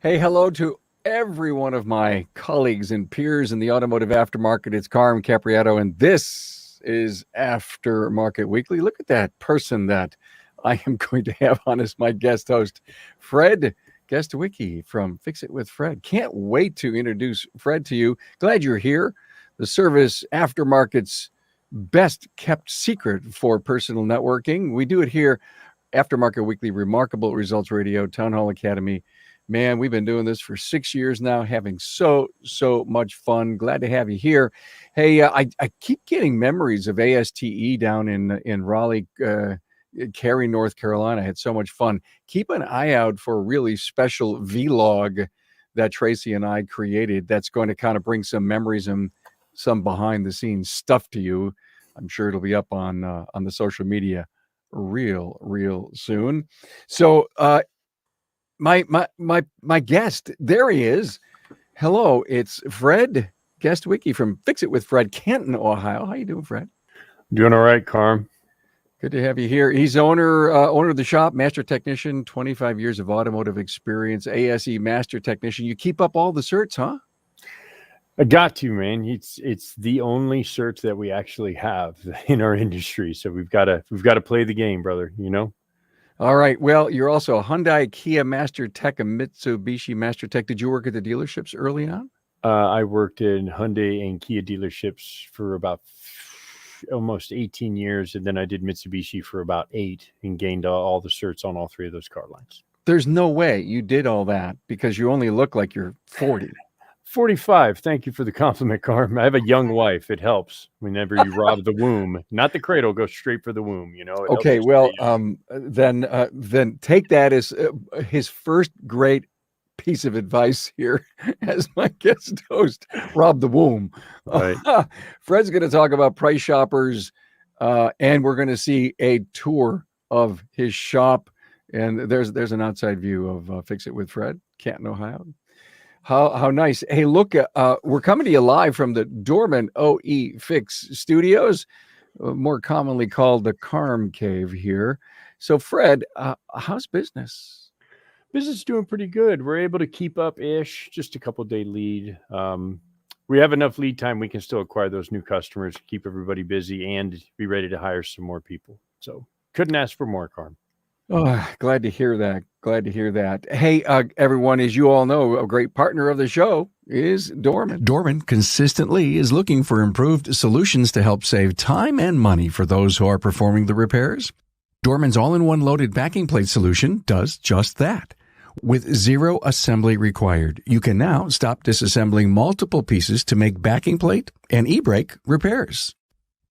Hey, hello to every one of my colleagues and peers in the automotive aftermarket. It's Carm Capriato, and this is Aftermarket Weekly. Look at that person that I am going to have on as my guest host, Fred Guestwicki from Fix It with Fred. Can't wait to introduce Fred to you. Glad you're here. The service aftermarket's best kept secret for personal networking. We do it here, Aftermarket Weekly, Remarkable Results Radio, Town Hall Academy. Man, we've been doing this for 6 years now, having so much fun. Glad to have you here. Hey, I keep getting memories of ASTE down in Raleigh, Cary, North Carolina. I had so much fun. Keep an eye out for a really special vlog that Tracy and I created that's going to kind of bring some memories and some behind-the-scenes stuff to you. I'm sure it'll be up on the social media real soon. So my guest, there he is. Hello, it's Fred Guestwicki from Fix It with Fred, Canton, Ohio. How you doing, Fred? Doing all right, Carm. Good to have you here. He's owner of the shop, master technician, 25 years of automotive experience, ASE master technician. You keep up all the certs, huh? I got to, man. It's the only cert that we actually have in our industry, so we've got to play the game, brother. You know. All right. Well, you're also a Hyundai, Kia Master Tech, a Mitsubishi Master Tech. Did you work at the dealerships early on? I worked in Hyundai and Kia dealerships for about almost 18 years, and then I did Mitsubishi for about 8 and gained all the certs on all 3 of those car lines. There's no way you did all that because you only look like you're 40. 45. Thank you for the compliment, Carm. I have a young wife. It helps whenever you rob the womb. Not the cradle, go straight for the womb. You know. Okay, well, then take that as his first great piece of advice here as my guest host. Rob the womb. Right. Fred's going to talk about price shoppers, and we're going to see a tour of his shop. And there's an outside view of Fix It with Fred, Canton, Ohio. How nice. Hey, look, we're coming to you live from the Dorman OE Fix Studios, more commonly called the Carm Cave here. So, Fred, how's business? Business is doing pretty good. We're able to keep up-ish, just a couple-day lead. We have enough lead time. We can still acquire those new customers, keep everybody busy, and be ready to hire some more people. So couldn't ask for more, Carm. Oh, glad to hear that. Glad to hear that. Hey, everyone, as you all know, a great partner of the show is Dorman. Dorman consistently is looking for improved solutions to help save time and money for those who are performing the repairs. Dorman's all-in-one loaded backing plate solution does just that. With 0 assembly required, you can now stop disassembling multiple pieces to make backing plate and e-brake repairs.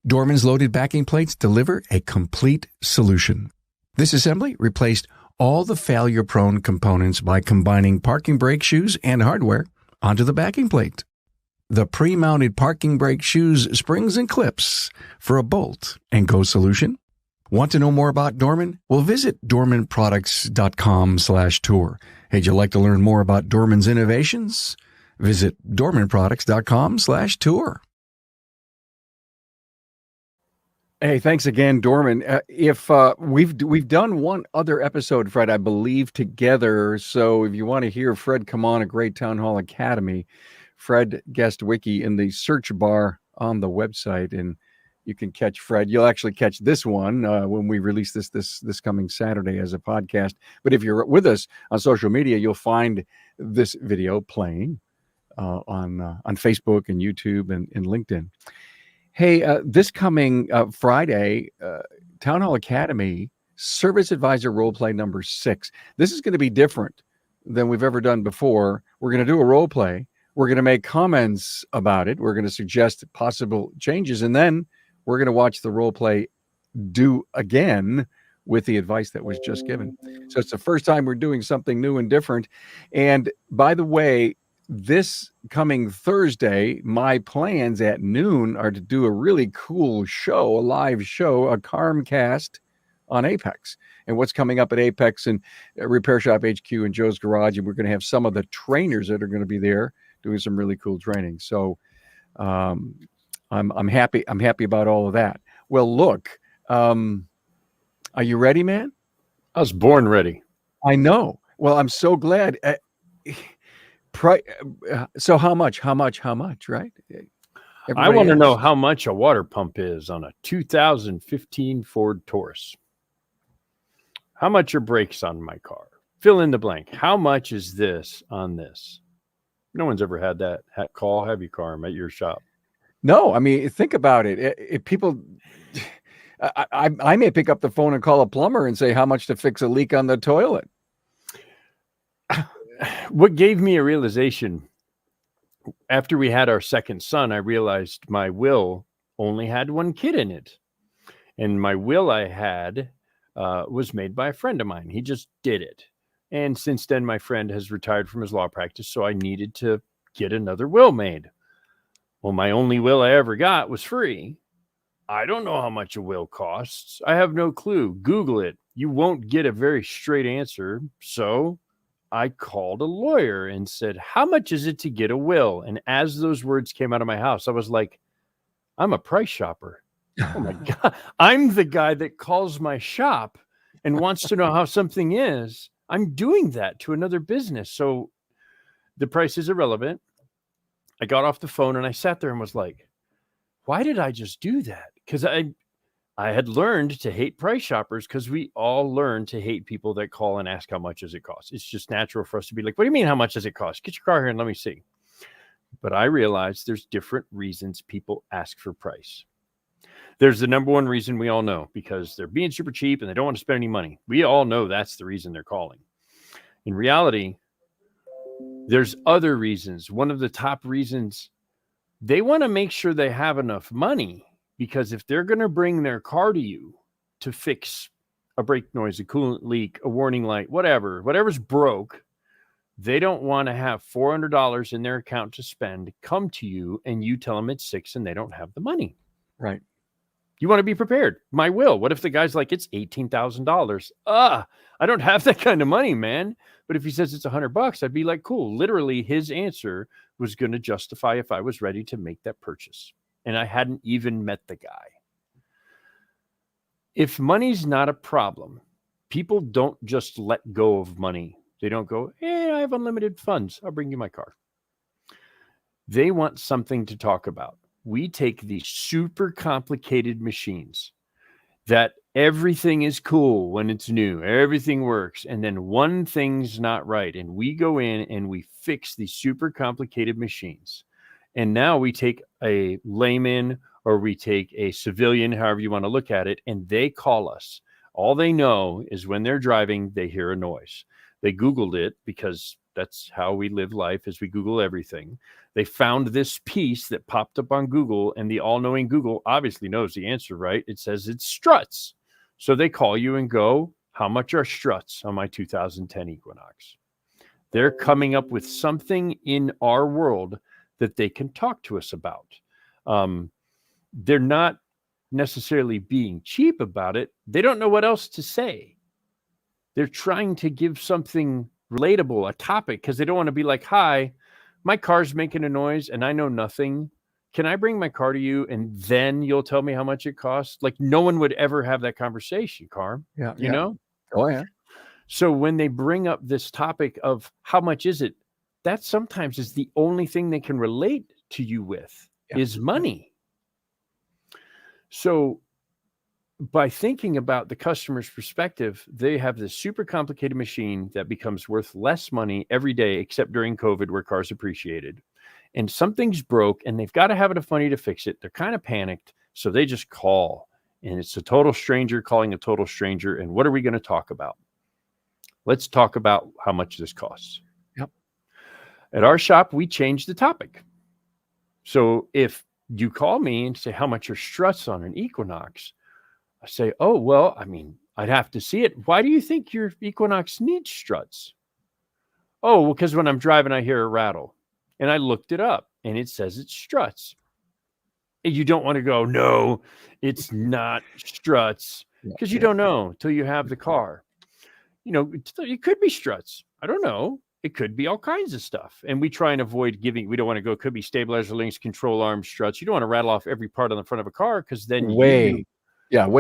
Dorman's loaded backing plates deliver a complete solution. This assembly replaced all the failure-prone components by combining parking brake shoes and hardware onto the backing plate. The pre-mounted parking brake shoes, springs, and clips for a bolt and go solution. Want to know more about Dorman? Well, visit dormanproducts.com/tour. Hey, would you like to learn more about Dorman's innovations? Visit dormanproducts.com/tour. Hey, thanks again, Dorman. If we've done one other episode, Fred, I believe, together. So if you want to hear Fred come on a great Town Hall Academy, Fred Guestwicki in the search bar on the website, and you can catch Fred. You'll actually catch this one when we release this coming Saturday as a podcast. But if you're with us on social media, you'll find this video playing on Facebook and YouTube and LinkedIn. Hey, this coming Friday, Town Hall Academy Service Advisor Role Play number 6. This is going to be different than we've ever done before. We're going to do a role play. We're going to make comments about it. We're going to suggest possible changes, and then we're going to watch the role play do again with the advice that was just given. So it's the first time we're doing something new and different. And by the way, this coming Thursday, my plans at noon are to do a really cool show, a live show, a Carmcast on Apex. And what's coming up at Apex and Repair Shop HQ and Joe's Garage. And we're going to have some of the trainers that are going to be there doing some really cool training. So I'm happy. I'm happy about all of that. Well, look, are you ready, man? I was born ready. I know. Well, I'm so glad. So how much, right? I want to know asks. how much a water pump is on a 2015 Ford Taurus. How much are brakes on my car? Fill in the blank. How much is this on this? No one's ever had that call, have you, Carm, at your shop? No, I mean, think about it. If people, I may pick up the phone and call a plumber and say how much to fix a leak on the toilet. What gave me a realization after we had our second son, I realized my will only had one kid in it. And my will I had was made by a friend of mine. He just did it. And since then, my friend has retired from his law practice. So I needed to get another will made. Well, my only will I ever got was free. I don't know how much a will costs. I have no clue. Google it. You won't get a very straight answer. So I called a lawyer and said, how much is it to get a will? And as those words came out of my house, I was like, I'm a price shopper. Oh my God. I'm the guy that calls my shop and wants to know how something is. I'm doing that to another business. So the price is irrelevant. I got off the phone and I sat there and was like, why did I just do that? Because I had learned to hate price shoppers, because we all learn to hate people that call and ask how much does it cost. It's just natural for us to be like, what do you mean, how much does it cost? Get your car here and let me see. But I realized there's different reasons people ask for price. There's the number one reason we all know, because they're being super cheap and they don't want to spend any money. We all know that's the reason they're calling. In reality, there's other reasons. One of the top reasons, they want to make sure they have enough money, because if they're going to bring their car to you to fix a brake noise, a coolant leak, a warning light, whatever's broke, they don't want to have $400 in their account to spend, come to you, and you tell them it's $6 and they don't have the money. Right. You want to be prepared. My will. What if the guy's like, it's $18,000? I don't have that kind of money, man. But if he says it's $100, I'd be like, cool. Literally, his answer was going to justify if I was ready to make that purchase. And I hadn't even met the guy. If money's not a problem, people don't just let go of money. They don't go, hey, I have unlimited funds. I'll bring you my car. They want something to talk about. We take these super complicated machines that everything is cool when it's new, everything works, and then one thing's not right, and we go in and we fix these super complicated machines. And now we take a layman or we take a civilian, however you want to look at it, and they call us. All they know is when they're driving, they hear a noise. They Googled it, because that's how we live life, is we Google everything. They found this piece that popped up on Google, and the all-knowing Google obviously knows the answer, right? It says it's struts. So they call you and go, how much are struts on my 2010 Equinox? They're coming up with something in our world that they can talk to us about. They're not necessarily being cheap about it. They don't know what else to say. They're trying to give something relatable, a topic, because they don't want to be like, hi, my car's making a noise and I know nothing. Can I bring my car to you and then you'll tell me how much it costs? Like, no one would ever have that conversation, Carm. Yeah. You know? Oh, yeah. So when they bring up this topic of how much is it, that sometimes is the only thing they can relate to you with is money. So by thinking about the customer's perspective, they have this super complicated machine that becomes worth less money every day, except during COVID where cars appreciated. And something's broke and they've got to have enough money to fix it. They're kind of panicked. So they just call, and it's a total stranger calling a total stranger. And what are we going to talk about? Let's talk about how much this costs. Yep. At our shop, we changed the topic. So if you call me and say, how much are struts on an Equinox? I say, oh, well, I mean, I'd have to see it. Why do you think your Equinox needs struts? Oh, well, because when I'm driving, I hear a rattle. And I looked it up, and it says it's struts. And you don't want to go, no, it's not struts, because you don't know until you have the car. You know, it could be struts. I don't know. It could be all kinds of stuff. And we try and avoid giving, we don't want to go, could be stabilizer links, control arms, struts. You don't want to rattle off every part on the front of a car, because then way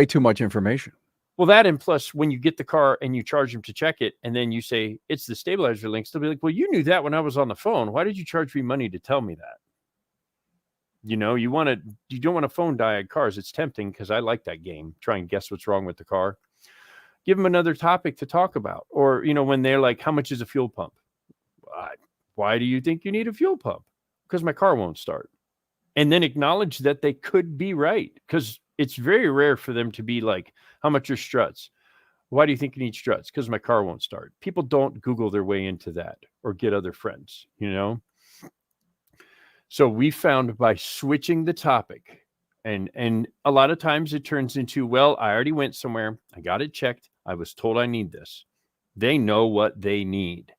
too much information. Well, that, and plus when you get the car and you charge them to check it, and then you say it's the stabilizer links, they'll be like, well, you knew that when I was on the phone. Why did you charge me money to tell me that? You don't want to phone diag cars. It's tempting because I like that game. Try and guess what's wrong with the car. Give them another topic to talk about. Or, when they're like, how much is a fuel pump? Why do you think you need a fuel pump? Because my car won't start. And then acknowledge that they could be right, because it's very rare for them to be like, how much are struts? Why do you think you need struts? Because my car won't start. People don't Google their way into that or get other friends, So we found by switching the topic, and a lot of times it turns into, well, I already went somewhere. I got it checked. I was told I need this. They know what they need.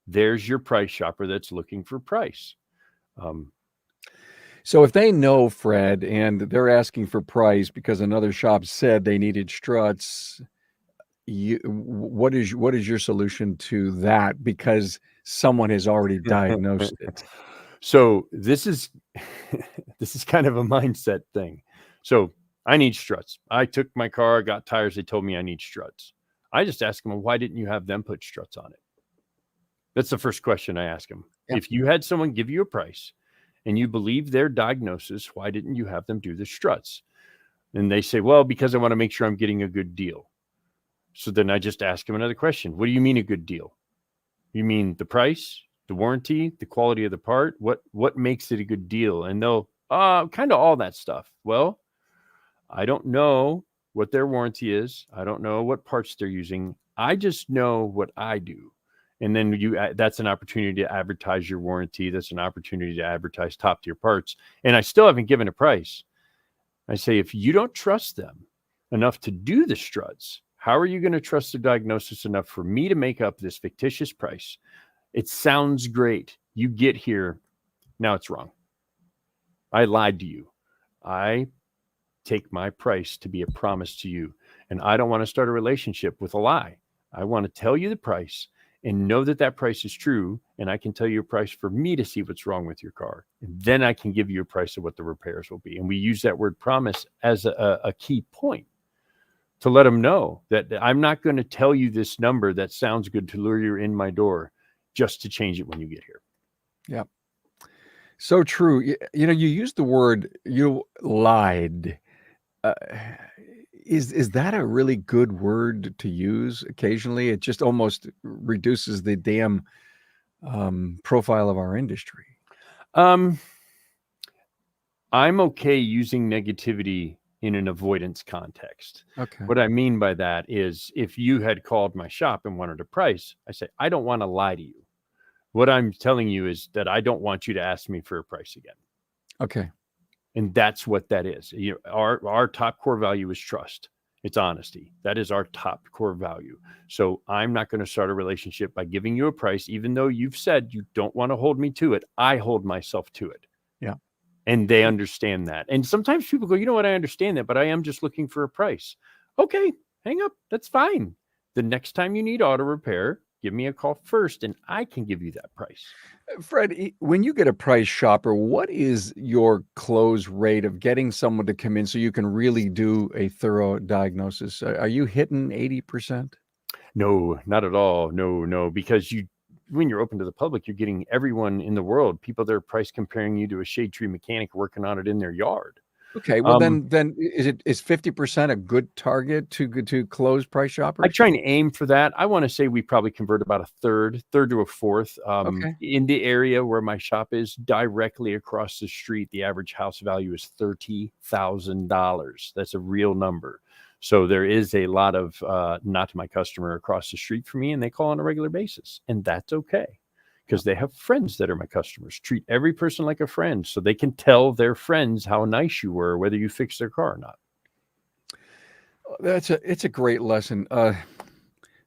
There's your price shopper that's looking for price. So if they know, Fred, and they're asking for price because another shop said they needed struts, what is your solution to that? Because someone has already diagnosed it. So this is kind of a mindset thing. So I need struts. I took my car, got tires. They told me I need struts. I just ask them, why didn't you have them put struts on it? That's the first question I ask them. Yep. If you had someone give you a price and you believe their diagnosis, why didn't you have them do the struts? And they say, well, because I want to make sure I'm getting a good deal. So then I just ask them another question. What do you mean a good deal? You mean the price, the warranty, the quality of the part? What makes it a good deal? And they'll kind of all that stuff. Well, I don't know what their warranty is. I don't know what parts they're using. I just know what I do. And then that's an opportunity to advertise your warranty. That's an opportunity to advertise top tier parts. And I still haven't given a price. I say, if you don't trust them enough to do the struts, how are you going to trust the diagnosis enough for me to make up this fictitious price? It sounds great. You get here. Now it's wrong. I lied to you. I take my price to be a promise to you. And I don't want to start a relationship with a lie. I want to tell you the price and know that price is true. And I can tell you a price for me to see what's wrong with your car. And then I can give you a price of what the repairs will be. And we use that word promise as a key point to let them know that I'm not going to tell you this number that sounds good to lure you in my door just to change it when you get here. Yeah. So true. You used the word, you lied. Is that a really good word to use occasionally? It just almost reduces the damn profile of our industry. I'm okay using negativity in an avoidance context. Okay. What I mean by that is, if you had called my shop and wanted a price, I say, I don't want to lie to you. What I'm telling you is that I don't want you to ask me for a price again. Okay. And that's what that is. Our top core value is trust. It's honesty. That is our top core value. So I'm not going to start a relationship by giving you a price, even though you've said you don't want to hold me to it. I hold myself to it. Yeah. And they understand that. And sometimes people go, you know what? I understand that, but I am just looking for a price. Okay, hang up. That's fine. The next time you need auto repair, give me a call first and I can give you that price. Fred, when you get a price shopper, what is your close rate of getting someone to come in so you can really do a thorough diagnosis? Are you hitting 80%? No, not at all. No, because when you're open to the public, you're getting everyone in the world, people that are price comparing you to a shade tree mechanic working on it in their yard. Okay, well then is 50% a good target to close price shoppers? I try and aim for that. I want to say we probably convert about a third to a fourth. Okay. In the area where my shop is, directly across the street, the average house value is $30,000. That's a real number. So there is a lot of not my customer across the street from me, and they call on a regular basis, and that's okay. Because they have friends that are my customers. Treat every person like a friend so they can tell their friends how nice you were, whether you fixed their car or not. It's a great lesson.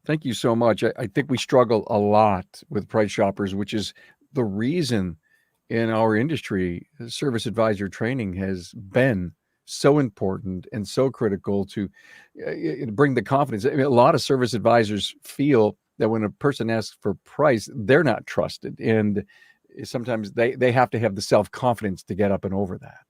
Thank you so much. I think we struggle a lot with price shoppers, which is the reason in our industry, service advisor training has been so important and so critical to bring the confidence. I mean, a lot of service advisors feel that when a person asks for price, they're not trusted. And sometimes they have to have the self-confidence to get up and over that.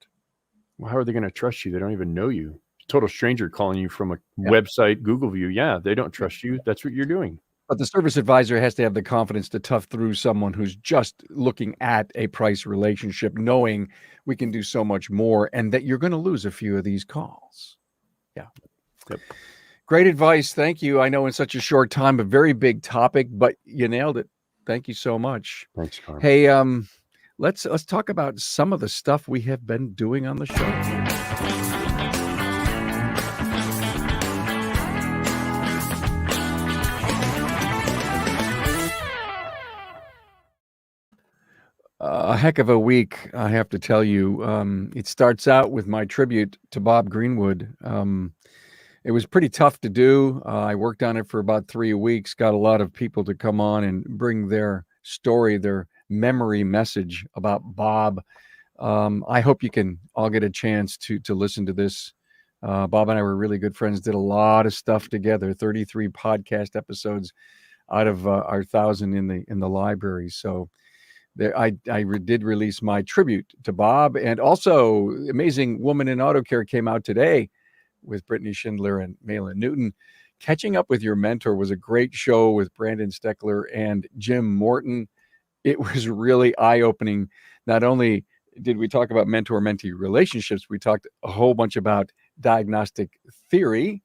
Well, how are they going to trust you? They don't even know you. total stranger calling you from a Yeah. website, Google view. Yeah, they don't trust you. That's what you're doing. But the service advisor has to have the confidence to tough through someone who's just looking at a price relationship, knowing we can do so much more and that you're going to lose a few of these calls. Yeah. Yep. Great advice. Thank you. I know in such a short time, a very big topic, but you nailed it. Thank you so much. Thanks, Carl. Hey, let's talk about some of the stuff we have been doing on the show. A heck of a week, I have to tell you. It starts out with my tribute to Bob Greenwood. It was pretty tough to do. I worked on it for about 3 weeks, got a lot of people to come on and bring their story, their memory message about Bob. I hope you can all get a chance to listen to this. Bob and I were really good friends, did a lot of stuff together, 33 podcast episodes out of our 1,000 in the library. So there, I did release my tribute to Bob, and also Amazing Woman in Auto Care came out today with Brittany Schindler and Malin Newton. Catching Up with Your Mentor was a great show with Brandon Steckler and Jim Morton. It was really eye-opening. Not only did we talk about mentor-mentee relationships, we talked a whole bunch about diagnostic theory.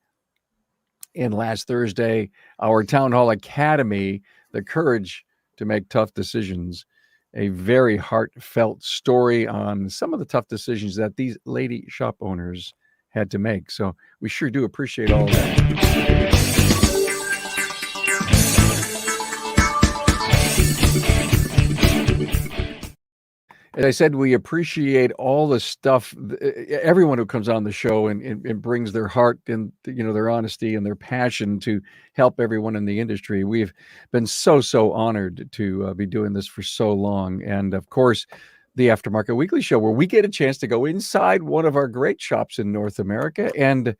And last Thursday, our Town Hall Academy, The Courage to Make Tough Decisions, a very heartfelt story on some of the tough decisions that these lady shop owners had to make. So we sure do appreciate all of that. As I said, we appreciate all the stuff, everyone who comes on the show and brings their heart and, their honesty and their passion to help everyone in the industry. We've been so honored to be doing this for so long. And of course, the Aftermarket Weekly show, where we get a chance to go inside one of our great shops in North America. And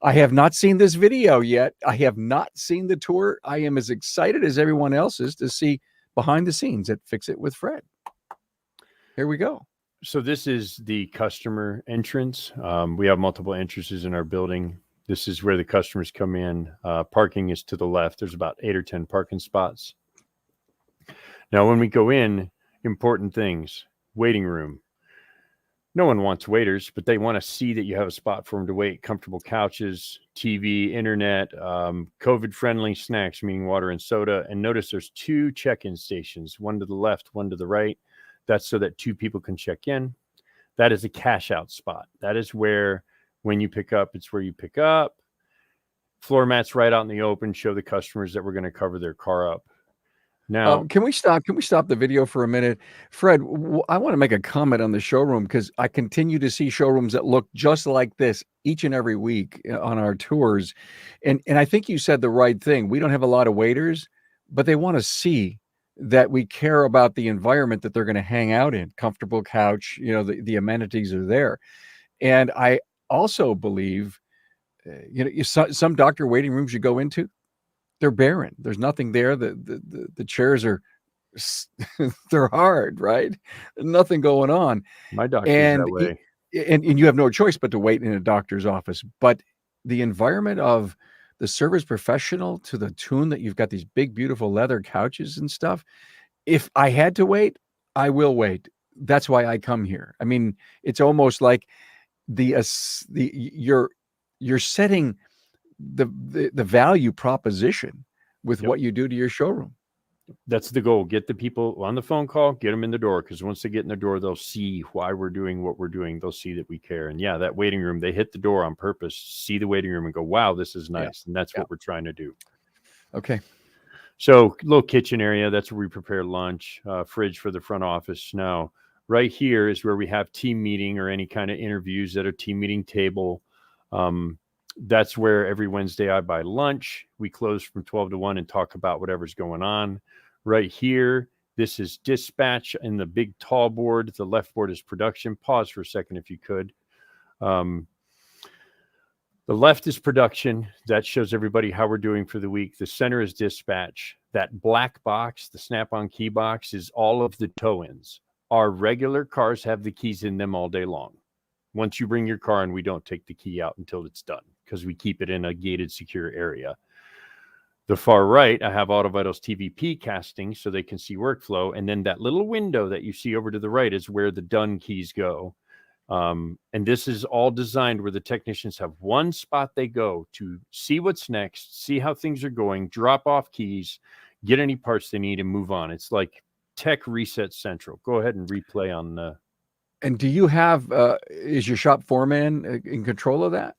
I have not seen this video yet. I have not seen the tour. I am as excited as everyone else is to see behind the scenes at Fix It with Fred. Here we go. So this is the customer entrance. We have multiple entrances in our building. This is where the customers come in. Parking is to the left. There's about 8 or 10 parking spots. Now, when we go in, important things, waiting room. No one wants waiters, but they want to see that you have a spot for them to wait, comfortable couches, TV, internet, COVID-friendly snacks, meaning water and soda. And notice there's 2 check-in stations, one to the left, one to the right. That's so that 2 people can check in. That is a cash out spot. That is where, when you pick up, it's where you pick up. Floor mats right out in the open, show the customers that we're going to cover their car up. Now, can we stop the video for a minute? Fred, I want to make a comment on the showroom, because I continue to see showrooms that look just like this each and every week on our tours. And I think you said the right thing. We don't have a lot of waiters, but they want to see that we care about the environment that they're going to hang out in. Comfortable couch, the amenities are there. And I also believe, some doctor waiting rooms you go into, they're barren. There's nothing there. The chairs are, they're hard, right? Nothing going on. My doctor's that way. And you have no choice but to wait in a doctor's office. But the environment of the service professional, to the tune that you've got these big, beautiful leather couches and stuff. If I had to wait, I will wait. That's why I come here. I mean, it's almost like you're setting the value proposition with what you do to your showroom. That's the goal. Get the people on the phone call, get them in the door, because once they get in the door, they'll see why we're doing what we're doing. They'll see that we care. And yeah, that waiting room, they hit the door on purpose, see the waiting room and go, wow, this is nice. And that's what we're trying to do. Okay. So little kitchen area, that's where we prepare lunch, fridge for the front office. Now, right here is where we have team meeting or any kind of interviews at a team meeting table. That's where every Wednesday I buy lunch. We close from 12 to 1 and talk about whatever's going on. Right here, this is dispatch in the big tall board. The left board is production. Pause for a second if you could. The left is production. That shows everybody how we're doing for the week. The center is dispatch. That black box, the snap-on key box, is all of the tow-ins. Our regular cars have the keys in them all day long. Once you bring your car in, we don't take the key out until it's done because we keep it in a gated, secure area. The far right, I have AutoVitals TVP casting so they can see workflow. And then that little window that you see over to the right is where the done keys go. And this is all designed where the technicians have one spot they go to see what's next, see how things are going, drop off keys, get any parts they need, and move on. It's like Tech Reset Central. Go ahead and replay on the. And do you have, is your shop foreman in control of that?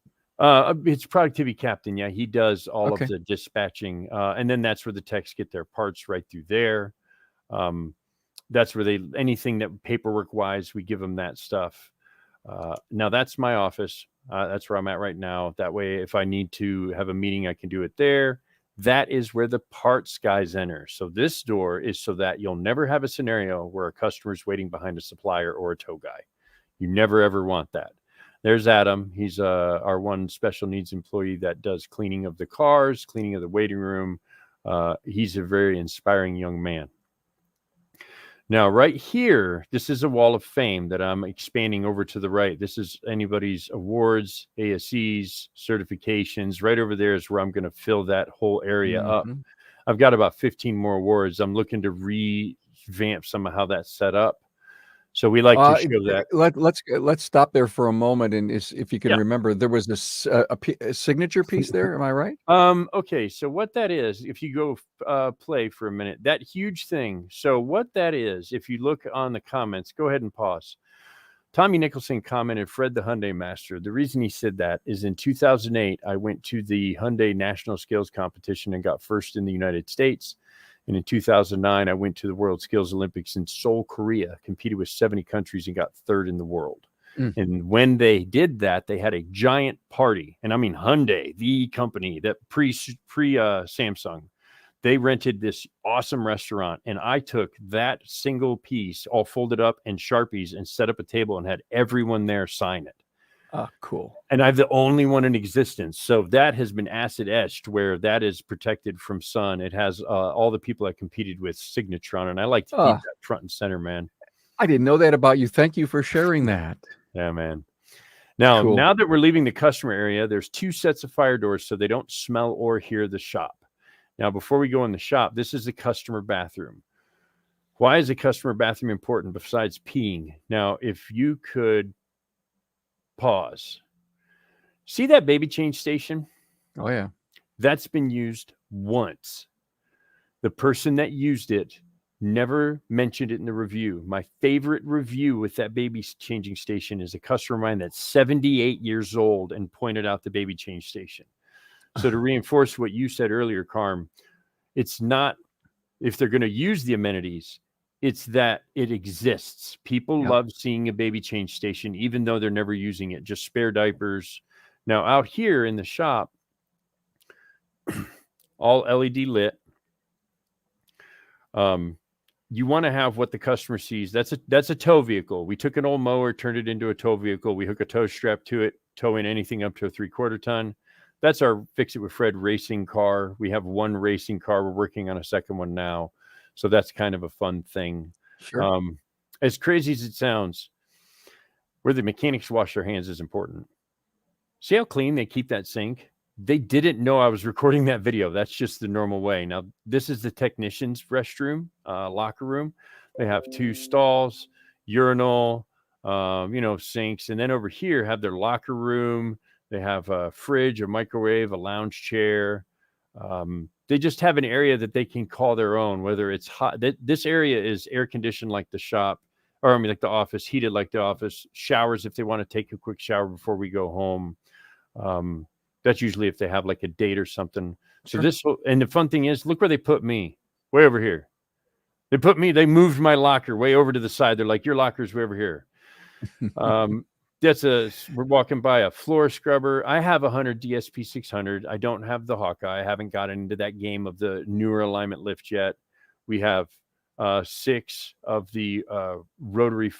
It's productivity captain. Yeah, he does all Okay. of the dispatching. And then that's where the techs get their parts right through there. That's where anything that paperwork wise, we give them that stuff. Now that's my office. That's where I'm at right now. That way, if I need to have a meeting, I can do it there. That is where the parts guys enter. So this door is so that you'll never have a scenario where a customer's waiting behind a supplier or a tow guy. You never, ever want that. There's Adam. He's our one special needs employee that does cleaning of the cars, cleaning of the waiting room. He's a very inspiring young man. Now, right here, this is a wall of fame that I'm expanding over to the right. This is anybody's awards, ASEs, certifications. Right over there is where I'm going to fill that whole area up. I've got about 15 more awards. I'm looking to revamp some of how that's set up. So we like to show that. Let's stop there for a moment, and if you can remember, there was a signature piece there. Am I right? Okay, so what that is, if you go play for a minute, that huge thing. So what that is, if you look on the comments, go ahead and pause. Tommy Nicholson commented, Fred the Hyundai Master. The reason he said that is in 2008, I went to the Hyundai National Skills Competition and got first in the United States. And in 2009, I went to the World Skills Olympics in Seoul, Korea, competed with 70 countries and got third in the world. And when they did that, they had a giant party. And I mean, Hyundai, the company that pre Samsung, they rented this awesome restaurant. And I took that single piece, all folded up and Sharpies, and set up a table and had everyone there sign it. Cool. And I'm the only one in existence. So that has been acid etched where that is protected from sun. It has all the people I competed with signature on it. And I like to keep that front and center, man. I didn't know that about you. Thank you for sharing that. Yeah, man. Now, now that we're leaving the customer area, there's 2 sets of fire doors so they don't smell or hear the shop. Now, before we go in the shop, this is the customer bathroom. Why is a customer bathroom important besides peeing? Now, if you could pause. See that baby change station? Oh, yeah. That's been used once. The person that used it never mentioned it in the review. My favorite review with that baby changing station is a customer of mine that's 78 years old and pointed out the baby change station. So to reinforce what you said earlier, Carm, it's not if they're going to use the amenities, it's that it exists. People love seeing a baby change station, even though they're never using it, just spare diapers. Now out here in the shop, all LED lit. You want to have what the customer sees. That's a tow vehicle. We took an old mower, turned it into a tow vehicle. We hook a tow strap to it, tow in anything up to a 3/4 ton. That's our Fix It with Fred racing car. We have one racing car. We're working on a second one now. So that's kind of a fun thing. Sure. As crazy as it sounds, where the mechanics wash their hands is important. See how clean they keep that sink? They didn't know I was recording that video. That's just the normal way. Now, this is the technician's restroom, locker room. They have 2 stalls, urinal, sinks. And then over here have their locker room. They have a fridge, a microwave, a lounge chair. They just have an area that they can call their own, whether it's hot. This area is air conditioned like the shop, like the office, heated like the office, showers if they want to take a quick shower before we go home. That's usually if they have like a date or something. Sure. So and the fun thing is, look where they put me, way over here. They moved my locker way over to the side. They're like, your locker's way over here. We're walking by a floor scrubber. I have a 100 DSP 600. I don't have the Hawkeye. I haven't gotten into that game of the newer alignment lift yet. We have 6 of the rotary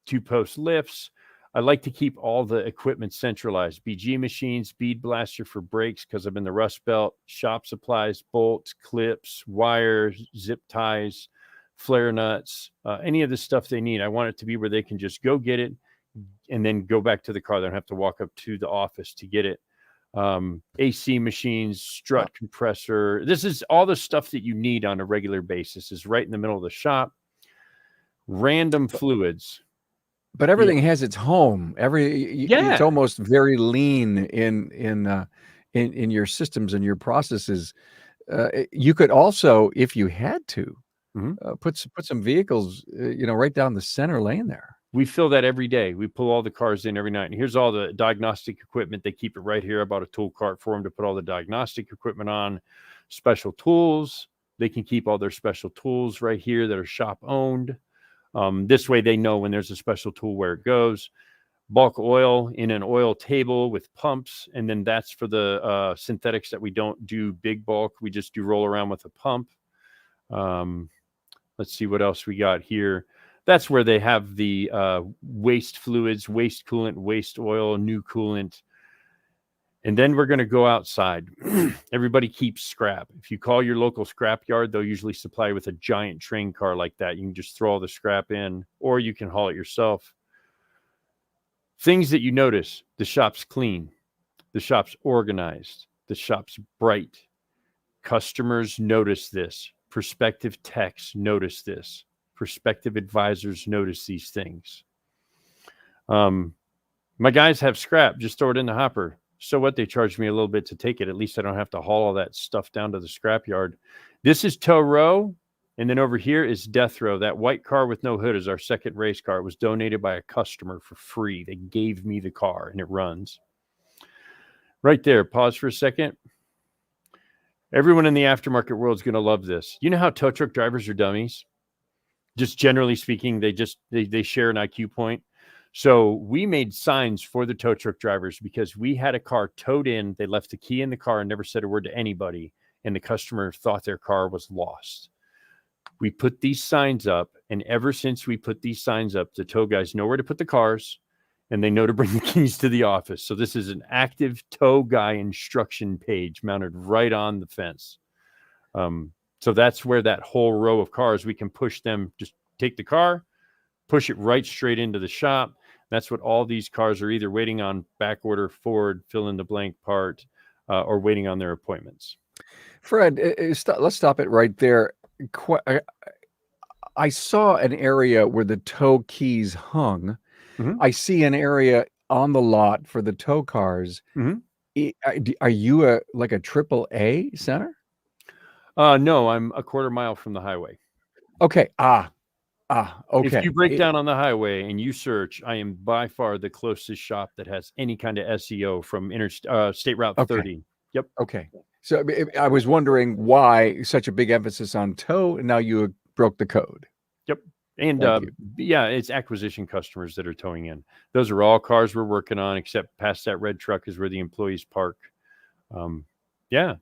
2-post lifts. I like to keep all the equipment centralized. BG machines, bead blaster for brakes because I'm in the Rust Belt, shop supplies, bolts, clips, wires, zip ties, flare nuts, any of the stuff they need. I want it to be where they can just go get it, and then go back to the car. They don't have to walk up to the office to get it. AC machines, strut compressor. This is all the stuff that you need on a regular basis is right in the middle of the shop. Random fluids. But everything has its home. It's almost very lean in your systems and your processes. You could also, if you had to, put some vehicles, right down the center lane there. We fill that every day. We pull all the cars in every night. And here's all the diagnostic equipment. They keep it right here. I bought a tool cart for them to put all the diagnostic equipment on. Special tools. They can keep all their special tools right here that are shop owned. This way they know when there's a special tool where it goes. Bulk oil in an oil table with pumps. And then that's for the synthetics that we don't do big bulk. We just do roll around with a pump. Let's see what else we got here. That's where they have the waste fluids, waste coolant, waste oil, new coolant. And then we're going to go outside. Everybody keeps scrap. If you call your local scrap yard, they'll usually supply you with a giant train car like that. You can just throw all the scrap in, or you can haul it yourself. Things that you notice: the shop's clean, the shop's organized, the shop's bright. Customers notice this. Prospective techs notice this. Prospective advisors notice these things. My guys have scrap. Just throw it in the hopper. So what? They charge me a little bit to take it. At least I don't have to haul all that stuff down to the scrap yard. This is tow row. And then over here is death row. That white car with no hood is our second race car. It was donated by a customer for free. They gave me the car and it runs. Right there. Pause for a second. Everyone in the aftermarket world is going to love this. You know how tow truck drivers are dummies? Just generally speaking, they share an IQ point. So we made signs for the tow truck drivers because we had a car towed in. They left the key in the car and never said a word to anybody. And the customer thought their car was lost. We put these signs up. And ever since we put these signs up, the tow guys know where to put the cars and they know to bring the keys to the office. So this is an active tow guy instruction page mounted right on the fence. So that's where that whole row of cars, we can push them, just take the car, push it right straight into the shop. That's what all these cars are either waiting on back order, Ford, fill in the blank part, or waiting on their appointments. Fred, let's stop it right there. I saw an area where the tow keys hung. Mm-hmm. I see an area on the lot for the tow cars. Mm-hmm. Are you a AAA center? No, I'm a quarter mile from the highway. Okay. Okay. If you break down on the highway and you search, I am by far the closest shop that has any kind of SEO from State Route 30. Yep. Okay. So I was wondering why such a big emphasis on tow, and now you broke the code. Yep. And it's acquisition customers that are towing in. Those are all cars we're working on, except past that red truck is where the employees park.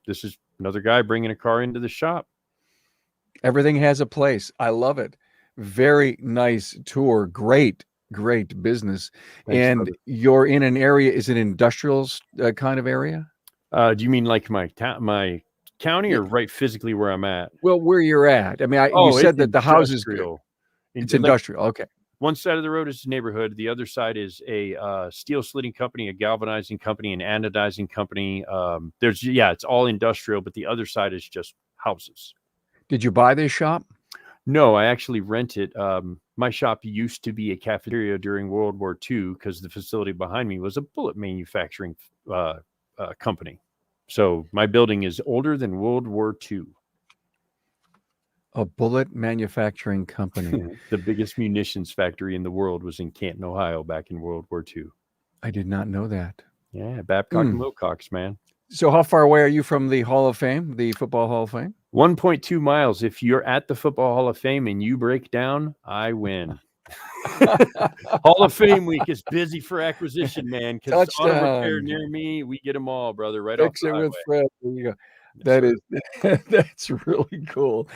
This is another guy bringing a car into the shop. Everything has a place. I love it. Very nice tour. Great business. Thanks, and brother. You're in an area, is it industrial kind of area? Do you mean like my county or right physically where I'm at? Well, where you're at. I mean, you said that the houses. It's industrial. Okay. One side of the road is the neighborhood. The other side is a steel slitting company, a galvanizing company, an anodizing company. It's all industrial, but the other side is just houses. Did you buy this shop? No, I actually rent it. My shop used to be a cafeteria during World War II because the facility behind me was a bullet manufacturing company. So my building is older than World War II. A bullet manufacturing company. The biggest munitions factory in the world was in Canton, Ohio, back in World War II. I did not know that. Yeah, Babcock and Wilcox, man. So how far away are you from the Hall of Fame, the Football Hall of Fame? 1.2 miles. If you're at the Football Hall of Fame and you break down, I win. Hall of Fame week is busy for acquisition, man. Because auto repair near me, we get them all, brother. Right off the highway. With Fred. There you go. That's really cool.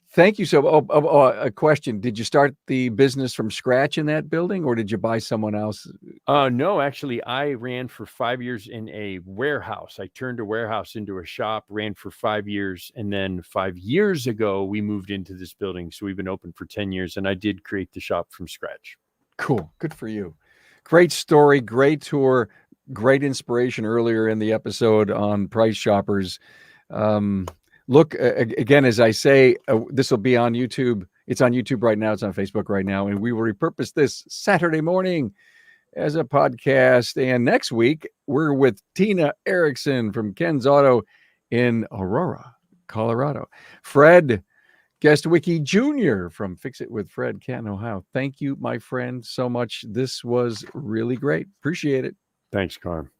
Thank you. So, a question: did you start the business from scratch in that building, or did you buy someone else? No, actually, I ran for 5 years in a warehouse. I turned a warehouse into a shop, ran for 5 years, and then 5 years ago, we moved into this building. So we've been open for 10 years, and I did create the shop from scratch. Cool. Good for you. Great story, great tour, great inspiration earlier in the episode on Price Shoppers. Look, again, as I say, this will be on YouTube. It's on YouTube right now. It's on Facebook right now. And we will repurpose this Saturday morning as a podcast. And next week, we're with Tina Erickson from Ken's Auto in Aurora, Colorado. Fred Guest Wiki Jr. from Fix It with Fred, Canton, Ohio. Thank you, my friend, so much. This was really great. Appreciate it. Thanks, Carm.